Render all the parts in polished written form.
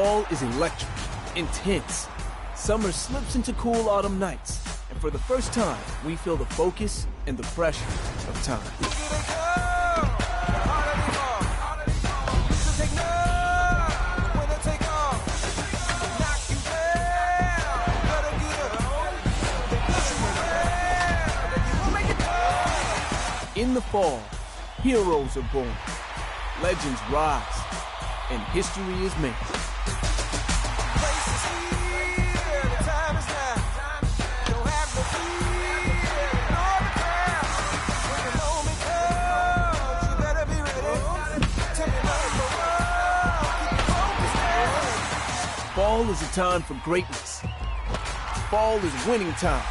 Fall is electric, intense. Summer slips into cool autumn nights. And for the first time, we feel the focus and the pressure of time. In the fall, heroes are born, legends rise, and history is made. Fall is a time for greatness. Fall is winning time.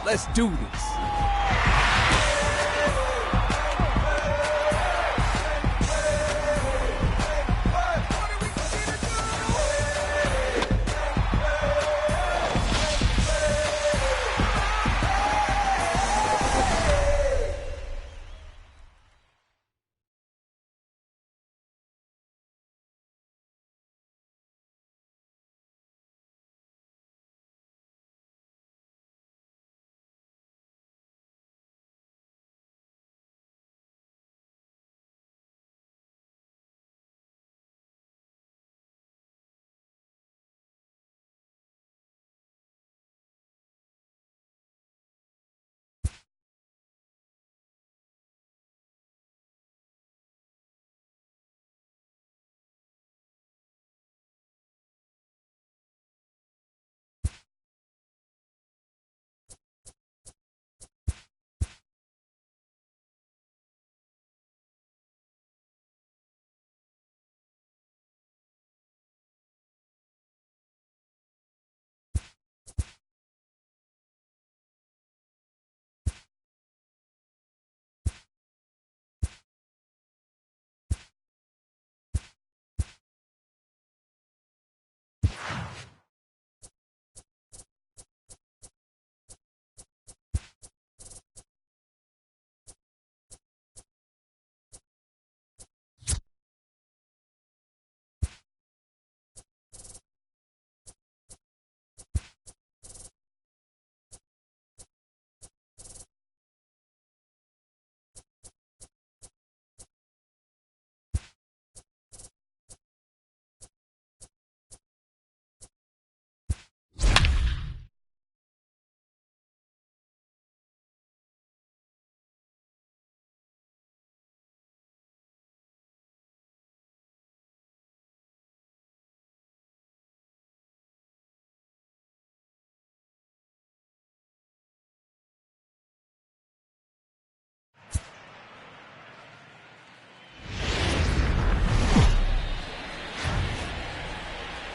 Let's do this.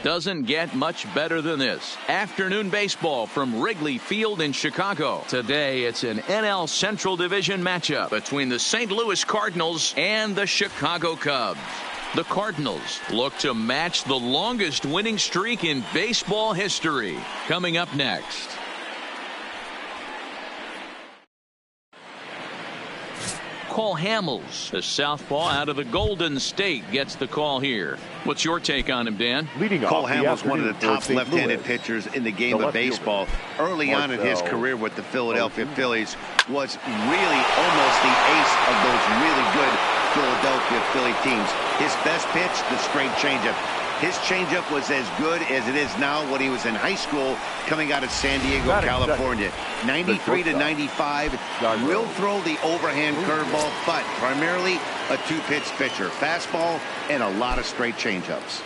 Doesn't get much better than this. Afternoon baseball from Wrigley Field in Chicago. Today, it's an NL Central Division matchup between the St. Louis Cardinals and the Chicago Cubs. The Cardinals look to match the longest winning streak in baseball history. Coming up next. Cole Hamels, the southpaw out of the Golden State, gets the call here. What's your take on him, Dan? Cole Hamels, one of the top left-handed pitchers in the game of baseball. Early on in his career with the Philadelphia Phillies, was really almost the ace of those really good Philadelphia Philly teams. His best pitch, the straight changeup. His changeup was as good as it is now when he was in high school coming out of San Diego, California. 93 to 95, will throw the overhand curveball, but primarily a two-pitch pitcher. Fastball and a lot of straight changeups.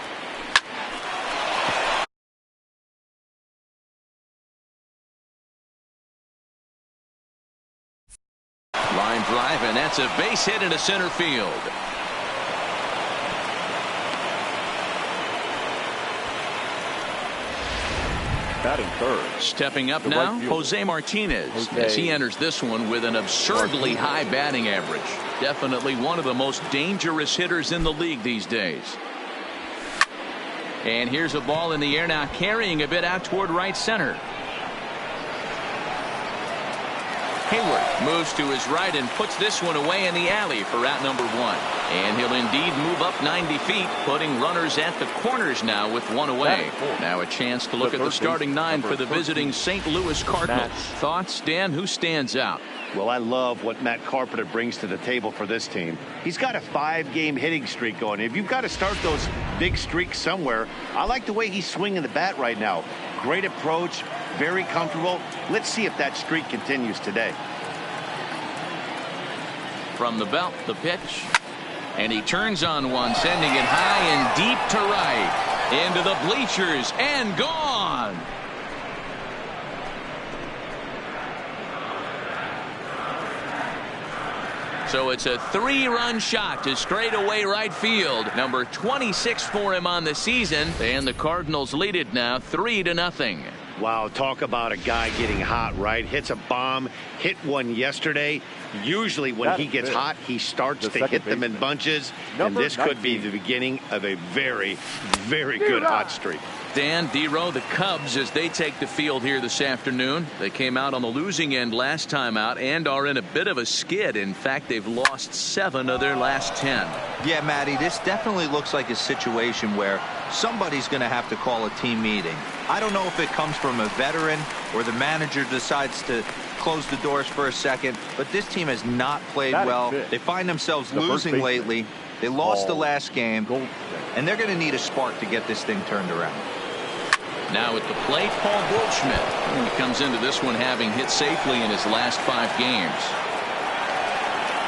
Line drive, and that's a base hit into center field. Batting third. Stepping up now, Jose Martinez, as he enters this one with an absurdly high batting average. Definitely one of the most dangerous hitters in the league these days. And here's a ball in the air now, carrying a bit out toward right center. Hayward moves to his right and puts this one away in the alley for out number 1. And he'll indeed move up 90 feet, putting runners at the corners now with 1 away. Now a chance to look at the starting 9 for the visiting St. Louis Cardinals. Thoughts, Dan? Who stands out? Well, I love what Matt Carpenter brings to the table for this team. He's got a 5-game hitting streak going. If you've got to start those big streaks somewhere, I like the way he's swinging the bat right now. Great approach, very comfortable. Let's see if that streak continues today. From the belt, the pitch. And he turns on one, sending it high and deep to right. Into the bleachers and gone. So it's a 3-run shot to straightaway right field. Number 26 for him on the season. And the Cardinals lead it now 3-0. Wow, talk about a guy getting hot, right? Hits a bomb, hit one yesterday. Usually when he gets hot, he starts to hit them in bunches. And this could be the beginning of a very, very good hot streak. Dan, Dero, the Cubs, as they take the field here this afternoon. They came out on the losing end last time out and are in a bit of a skid. In fact, they've lost 7 of their last 10. Yeah, Matty, this definitely looks like a situation where somebody's going to have to call a team meeting. I don't know if it comes from a veteran or the manager decides to close the doors for a second, but this team has not played well. They find themselves losing lately. They lost the last game, and they're going to need a spark to get this thing turned around. Now at the plate, Paul Goldschmidt. He comes into this one having hit safely in his last 5 games.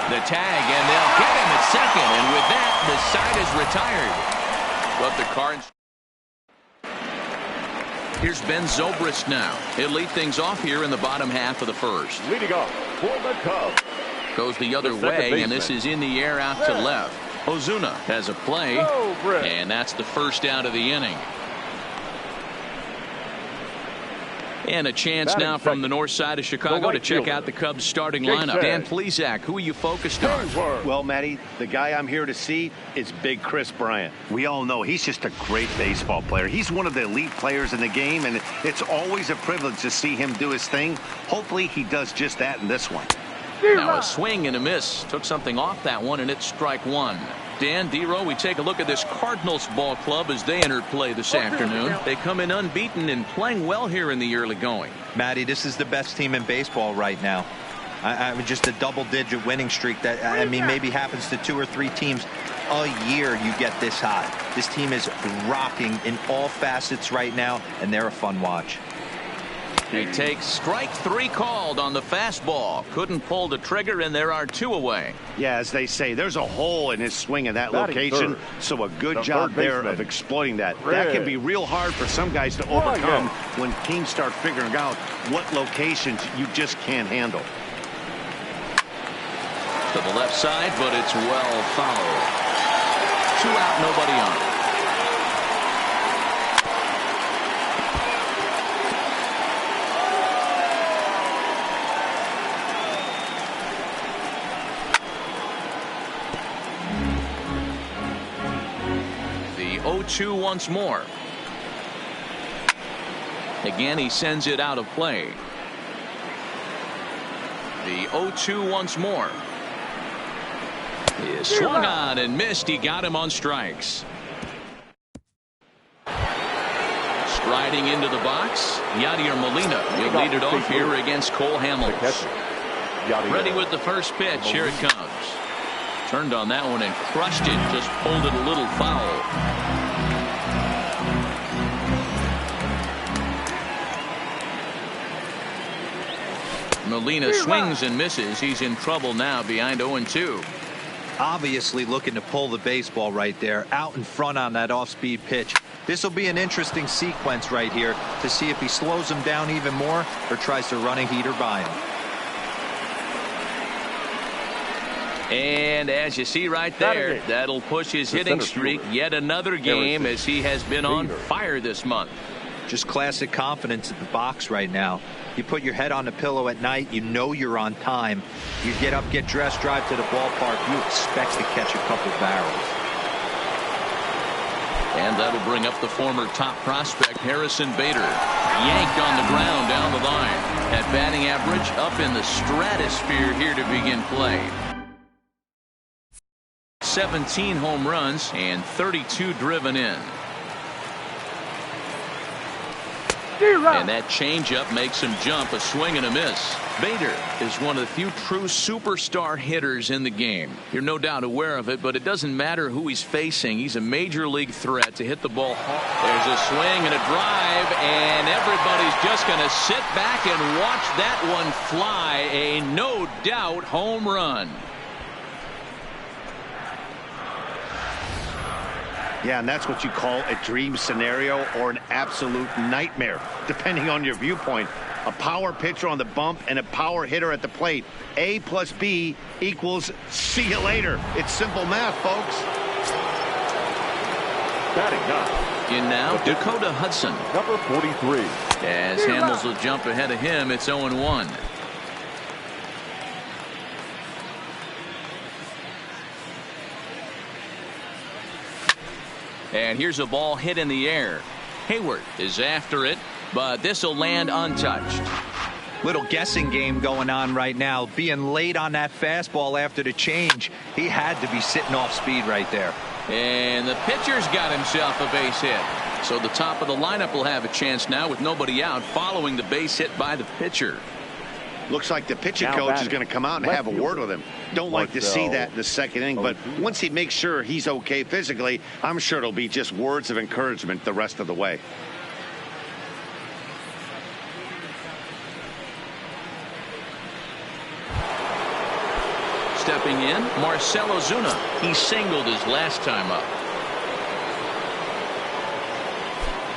The tag, and they'll get him at second, and with that, the side is retired. But the Cards. Here's Ben Zobrist now. He'll lead things off here in the bottom half of the first. Leading off for the Cubs. Goes the other way, and this is in the air out to left. Ozuna has a play, and that's the first out of the inning. And a chance now from the north side of Chicago to check out the Cubs starting lineup. Dan Plesac, who are you focused on? Well, Matty, the guy I'm here to see is Big Chris Bryant. We all know he's just a great baseball player. He's one of the elite players in the game, and it's always a privilege to see him do his thing. Hopefully he does just that in this one. Now a swing and a miss. Took something off that one, and it's strike 1. Dan, Dero, we take a look at this Cardinals ball club as they enter play this afternoon. They come in unbeaten and playing well here in the early going. Matty, this is the best team in baseball right now. I mean, just a double-digit winning streak that, I mean, maybe happens to 2 or 3 teams a year. You get this hot. This team is rocking in all facets right now, and they're a fun watch. He takes strike 3 called on the fastball. Couldn't pull the trigger, and there are 2 away. Yeah, as they say, there's a hole in his swing in that location, so a good job there of exploiting that. That can be real hard for some guys to overcome when teams start figuring out what locations you just can't handle. To the left side, but it's well fouled. 2 out, nobody on. The 0-2 once more. Again, he sends it out of play. The 0-2 once more. He swung on and missed. He got him on strikes. Striding into the box, Yadier Molina will lead it off here against Cole Hamels. Ready with the first pitch. Here it comes. Turned on that one and crushed it. Just pulled it a little foul. Molina swings and misses. He's in trouble now behind 0-2. Obviously looking to pull the baseball right there out in front on that off-speed pitch. This will be an interesting sequence right here to see if he slows him down even more or tries to run a heater by him. And as you see right there, that'll push his hitting streak yet another game as he has been on fire this month. Just classic confidence at the box right now. You put your head on the pillow at night, you know you're on time. You get up, get dressed, drive to the ballpark, you expect to catch a couple barrels. And that'll bring up the former top prospect, Harrison Bader. Yanked on the ground down the line. At batting average up in the stratosphere here to begin play. 17 home runs and 32 driven in. And that changeup makes him jump, a swing and a miss. Bader is one of the few true superstar hitters in the game. You're no doubt aware of it, but it doesn't matter who he's facing. He's a major league threat to hit the ball hard. There's a swing and a drive, and everybody's just going to sit back and watch that one fly. A no doubt home run. Yeah, and that's what you call a dream scenario or an absolute nightmare, depending on your viewpoint. A power pitcher on the bump and a power hitter at the plate. A plus B equals see you later. It's simple math, folks. Batting up. In now, Dakota Hudson. Number 43. As Hamels will jump ahead of him, it's 0-1. And here's a ball hit in the air. Hayward is after it, but this will land untouched. Little guessing game going on right now. Being late on that fastball after the change. He had to be sitting off speed right there. And the pitcher's got himself a base hit. So the top of the lineup will have a chance now with nobody out following the base hit by the pitcher. Looks like the pitching coach is going to come out and have a word with him. Don't like to see that in the second inning, but once he makes sure he's okay physically, I'm sure it'll be just words of encouragement the rest of the way. Stepping in, Marcell Ozuna. He singled his last time up.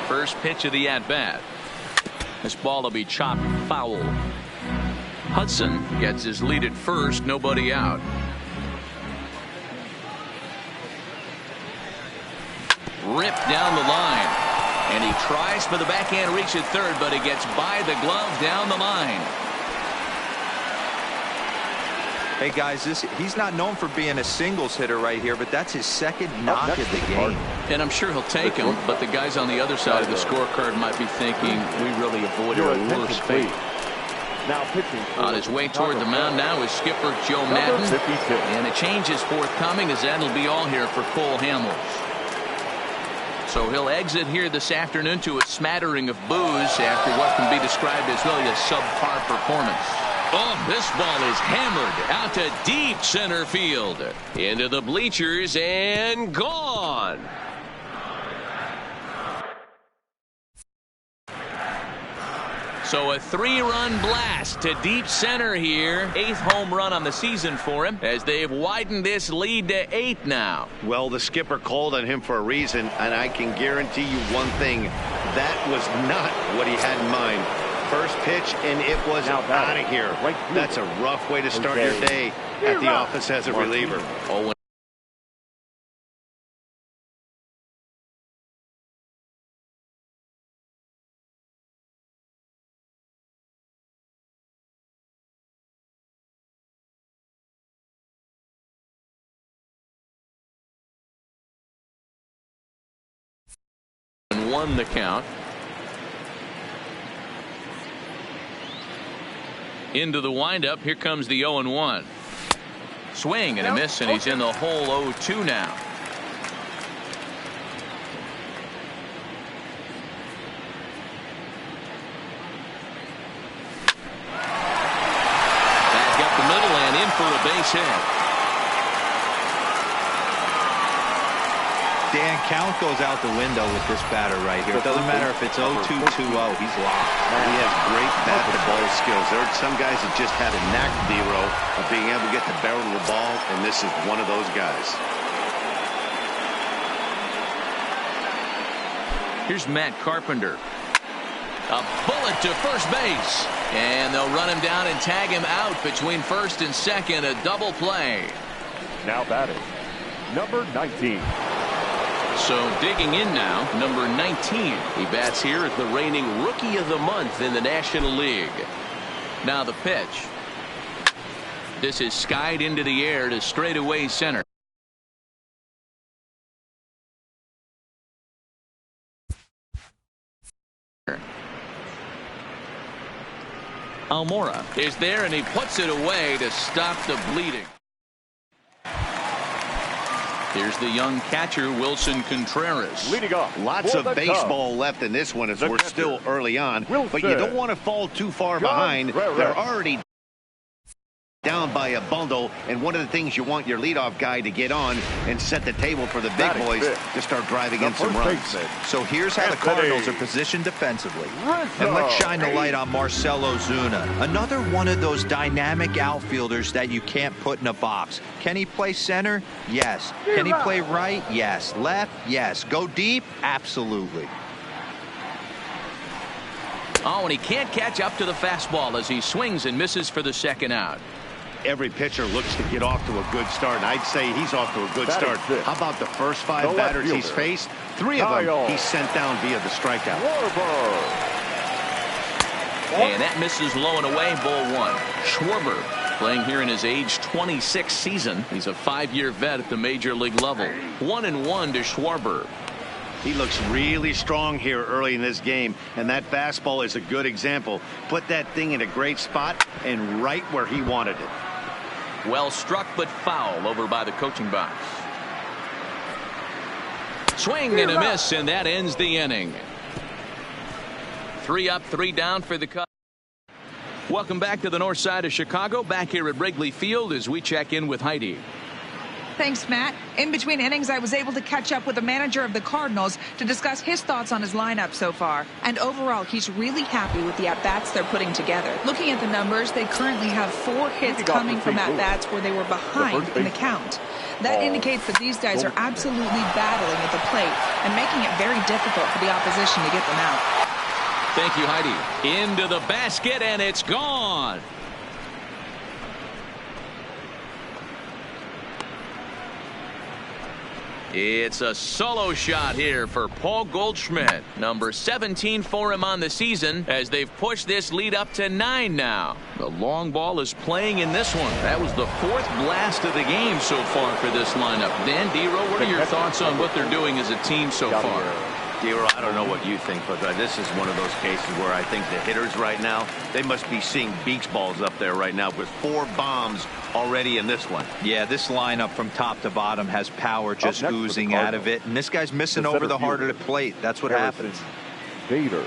First pitch of the at-bat. This ball will be chopped foul. Hudson gets his lead at first, nobody out. Ripped down the line. And he tries for the backhand reach at third, but he gets by the glove down the line. Hey guys, he's not known for being a singles hitter right here, but that's his second knock of the game. And I'm sure he'll take him, but the guys on the other side of the scorecard might be thinking we really avoided a worse fate. Now pitching. On his way toward the mound now is skipper Joe Maddon. And a change is forthcoming as that'll be all here for Cole Hamels. So he'll exit here this afternoon to a smattering of boos after what can be described as really a subpar performance. Oh, this ball is hammered out to deep center field. Into the bleachers and gone. So a 3-run blast to deep center here. 8th home run on the season for him as they've widened this lead to 8 now. Well, the skipper called on him for a reason, and I can guarantee you one thing. That was not what he had in mind. First pitch, and it was out of here. That's a rough way to start your day at the office as a reliever. Oh, and won the count. Into the windup. Here comes the 0-1. Swing and a miss, and he's in the hole 0-2 now. Back up the middle and in for a base hit. Dan, count goes out the window with this batter right here. It doesn't matter if it's 0-2, 2-0. He's locked. He has great bat-to-ball skills. There are some guys that just have a knack, Dero, of being able to get the barrel of the ball, and this is one of those guys. Here's Matt Carpenter. A bullet to first base. And they'll run him down and tag him out between first and second. A double play. Now batting, number 19. So digging in now, number 19. He bats here as the reigning Rookie of the Month in the National League. Now the pitch. This is skied into the air to straightaway center. Almora is there, and he puts it away to stop the bleeding. Here's the young catcher, Wilson Contreras. Leading off. Lots of baseball left in this one as we're still early on. But you don't want to fall too far behind. They're already down by a bundle, and one of the things you want your leadoff guy to get on and set the table for the big boys to start driving in some runs. So here's how the Cardinals are positioned defensively. And let's shine the light on Marcell Ozuna. Another one of those dynamic outfielders that you can't put in a box. Can he play center? Yes. Can he play right? Yes. Left? Yes. Go deep? Absolutely. Oh, and he can't catch up to the fastball as he swings and misses for the second out. Every pitcher looks to get off to a good start, and I'd say he's off to a good start. How about the first 5 batters he's faced? 3 of them he's sent down via the strikeout. And that misses low and away, ball 1. Schwarber playing here in his age 26 season. He's a 5-year vet at the major league level. 1-1 to Schwarber. He looks really strong here early in this game, and that fastball is a good example. Put that thing in a great spot and right where he wanted it. Well struck, but foul over by the coaching box. Swing and a miss, and that ends the inning. 3 up, 3 down for the Cubs. Welcome back to the north side of Chicago, back here at Wrigley Field as we check in with Heidi. Thanks, Matt. In between innings, I was able to catch up with the manager of the Cardinals to discuss his thoughts on his lineup so far. And overall, he's really happy with the at-bats they're putting together. Looking at the numbers, they currently have 4 hits coming from at-bats where they were behind in the count. That indicates that these guys are absolutely battling at the plate and making it very difficult for the opposition to get them out. Thank you, Heidi. Into the basket, and it's gone. It's a solo shot here for Paul Goldschmidt. Number 17 for him on the season as they've pushed this lead up to 9 now. The long ball is playing in this one. That was the 4th blast of the game so far for this lineup. Dan Dero, what are your thoughts on what they're doing as a team so far? Dero, I don't know what you think, but this is one of those cases where I think the hitters right now, they must be seeing beach balls up there right now with 4 bombs already in this one. Yeah, this lineup from top to bottom has power just oozing out of it, and this guy's missing over the heart of the plate. That's what happens. Bader.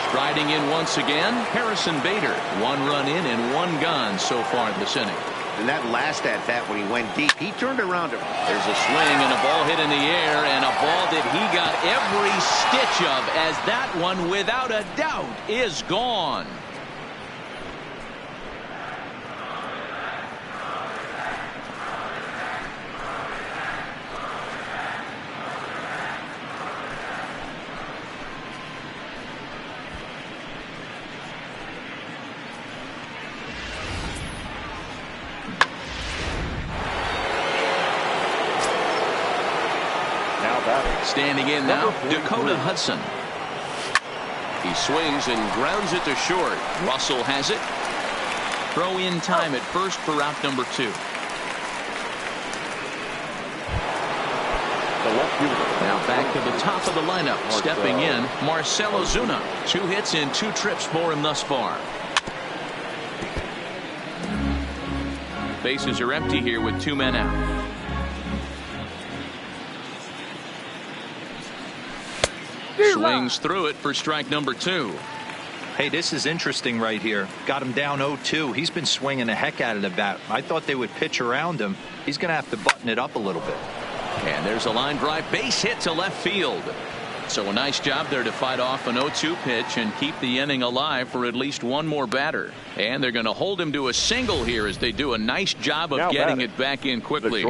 Striding in once again, Harrison Bader. 1 run in and 1 gone so far this inning. And that last at-bat when he went deep, he turned around. There's a swing and a ball hit in the air, and a ball that he got every stitch of, as that one, without a doubt, is gone. Standing in now, Dakota Hudson. He swings and grounds it to short. Russell has it. Throw in time at first for route number 2. Now back to the top of the lineup. Stepping in, Marcell Ozuna. 2 hits and 2 trips for him thus far. Bases are empty here with 2 men out. Swings through it for strike number 2. Hey, this is interesting right here. Got him down 0-2. He's been swinging the heck out of the bat. I thought they would pitch around him. He's going to have to button it up a little bit. And there's a line drive base hit to left field. So a nice job there to fight off an 0-2 pitch and keep the inning alive for at least 1 more batter. And they're going to hold him to a single here as they do a nice job of getting it back in quickly.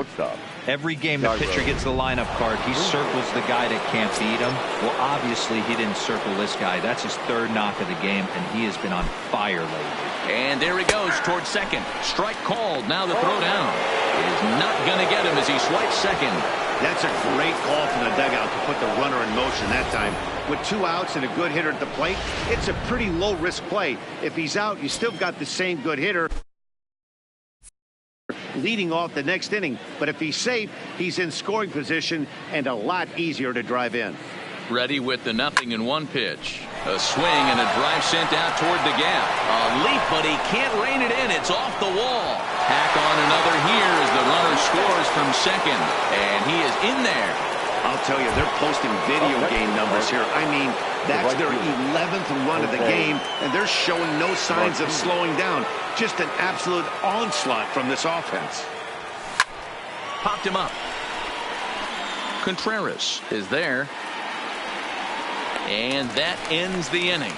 Every game the pitcher gets the lineup card, he circles the guy that can't beat him. Well, obviously he didn't circle this guy. That's his 3rd knock of the game, and he has been on fire lately. And there he goes towards second. Strike called. Now the throw down. It is not going to get him as he swipes second. That's a great call from the dugout to put the runner in motion that time. With 2 outs and a good hitter at the plate, it's a pretty low-risk play. If he's out, you still got the same good hitter leading off the next inning. But if he's safe, he's in scoring position and a lot easier to drive in. Ready with the 0-1 pitch. A swing and a drive sent out toward the gap. A leap, but he can't rein it in. It's off the wall. Tack on another here as the runner scores from second. And he is in there. I'll tell you, they're posting video game numbers here. I mean, that's their 11th run of the game, and they're showing no signs of slowing down. Just an absolute onslaught from this offense. Popped him up. Contreras is there. And that ends the inning.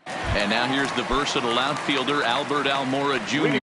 And now here's the versatile outfielder, Albert Almora Jr.